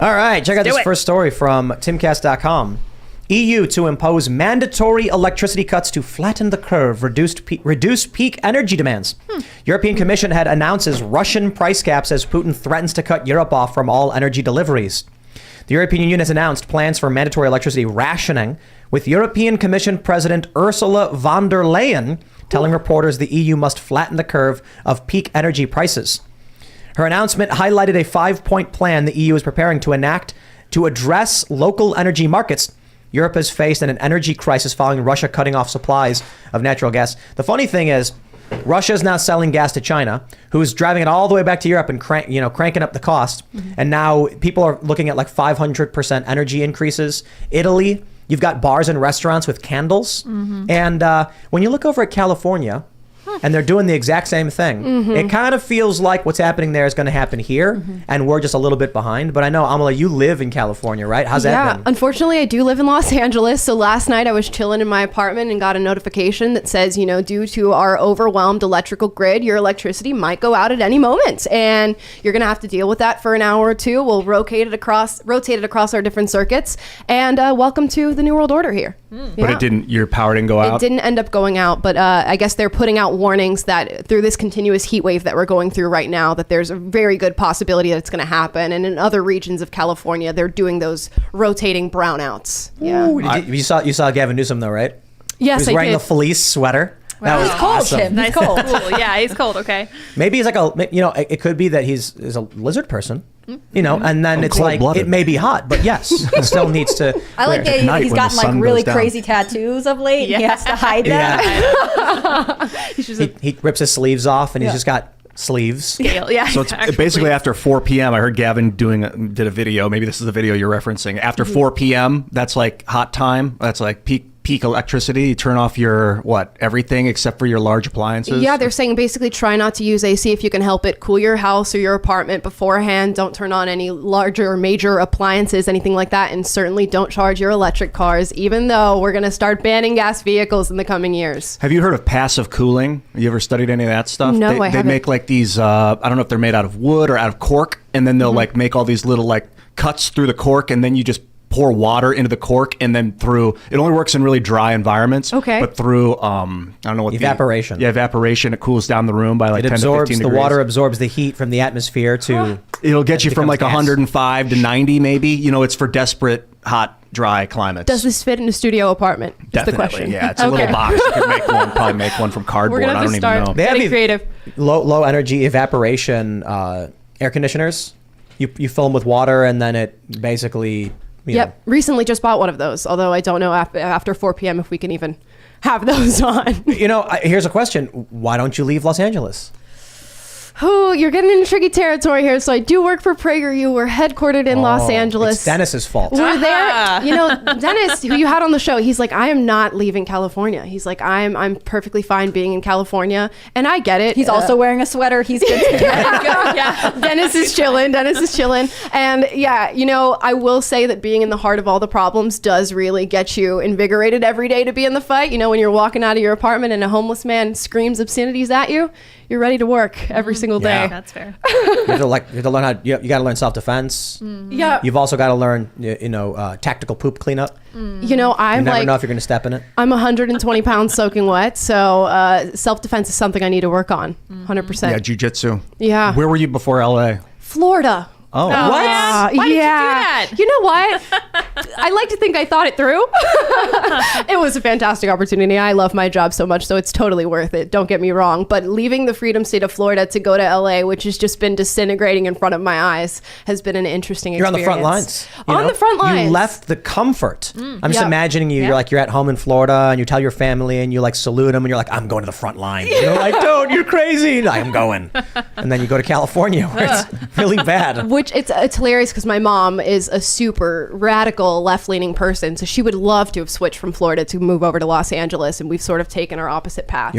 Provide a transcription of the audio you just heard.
All right, check out this first story from timcast.com. EU to impose mandatory electricity cuts to flatten the curve, reduce peak energy demands. European Commission head announces Russian price caps as Putin threatens to cut Europe off from all energy deliveries. The European Union has announced plans for mandatory electricity rationing, with European Commission President Ursula von der Leyen telling reporters the EU must flatten the curve of peak energy prices. Her announcement highlighted a 5-point plan the EU is preparing to enact to address local energy markets. Europe has faced an energy crisis following Russia cutting off supplies of natural gas. The funny thing is, Russia is now selling gas to China, who is driving it all the way back to Europe and cranking up the cost. And now people are looking at like 500% energy increases. Italy, you've got bars and restaurants with candles. And when you look over at California, and they're doing the exact same thing. It kind of feels like what's happening there is going to happen here, and we're just a little bit behind. But I know, Amala, you live in California, right? How's that been? Unfortunately, I do live in Los Angeles. So last night I was chilling in my apartment and got a notification that says, due to our overwhelmed electrical grid, your electricity might go out at any moment. And you're going to have to deal with that for an hour or two. We'll rotate it across our different circuits. And welcome to the New World Order here. But your power didn't go out? It didn't end up going out, but I guess they're putting out warnings that through this continuous heat wave that we're going through right now, that there's a very good possibility that it's going to happen. And in other regions of California, they're doing those rotating brownouts. Ooh, you saw Gavin Newsom though, right? Yes, he was wearing the fleece sweater. Wow. That was cold, awesome. Tim. He's cold. Cool. Yeah, he's cold. Okay. Maybe he's like it could be that he's a lizard person, and then it's like it may be hot, but yes, it still needs to. I like that he's gotten like really crazy tattoos of late. Yeah. He has to hide that. He rips his sleeves off, and he's just got sleeves. Yeah. So it's basically after 4 p.m. I heard Gavin did a video. Maybe this is the video you're referencing. After 4 p.m., that's like hot time. That's like peak electricity. You turn off your everything except for your large appliances. Yeah, they're saying basically try not to use AC if you can help it. Cool your house or your apartment beforehand. Don't turn on any larger or major appliances, anything like that, and certainly don't charge your electric cars, even though we're going to start banning gas vehicles in the coming years. Have you heard of passive cooling? Have you ever studied any of that stuff? No, I haven't. They make like these I don't know if they're made out of wood or out of cork, and then they'll like make all these little cuts through the cork, and then you just pour water into the cork, and then it only works in really dry environments. Okay. But through I don't know what evaporation. Evaporation. It cools down the room by like 10 to 15 degrees. The water absorbs the heat from the atmosphere to. It'll get you from like 105 to 90 maybe. It's for desperate hot, dry climates. Does this fit in a studio apartment? Definitely. The question. Yeah, it's a little box. You can make one. Probably make one from cardboard. We're gonna have to start getting creative. Low energy evaporation air conditioners. You fill them with water, and then it basically. Yep. Recently just bought one of those, although I don't know after 4 p.m. if we can even have those on. Here's a question. Why don't you leave Los Angeles? Oh, you're getting into tricky territory here. So I do work for PragerU. We're headquartered in Los Angeles. It's Dennis's fault. We're there. Dennis, who you had on the show, he's like, I am not leaving California. He's like, I'm perfectly fine being in California. And I get it. He's also wearing a sweater. He's good. Yeah. Dennis is chilling. And I will say that being in the heart of all the problems does really get you invigorated every day to be in the fight. When you're walking out of your apartment and a homeless man screams obscenities at you, you're ready to work every single day. That's fair. You have to learn how. You got to learn self-defense. Yeah. You've also got to learn, tactical poop cleanup. I'm you never know if you're going to step in it. I'm 120 pounds soaking wet, so self-defense is something I need to work on. 100%. Yeah, jiu-jitsu. Yeah. Where were you before LA? Florida. Oh, what? Why did you do that? You know what? I like to think I thought it through. It was a fantastic opportunity. I love my job so much, so it's totally worth it. Don't get me wrong. But leaving the freedom state of Florida to go to LA, which has just been disintegrating in front of my eyes, has been an interesting experience. You're on the front lines. On the front lines. You left the comfort. I'm just imagining you. You're at home in Florida, and you tell your family, and you salute them, and you're like, I'm going to the front line. You're like, dude, you're crazy. I'm going. And then you go to California, where it's really bad. Which it's hilarious because my mom is a super radical left-leaning person, so she would love to have switched from Florida to move over to Los Angeles, and we've sort of taken our opposite paths.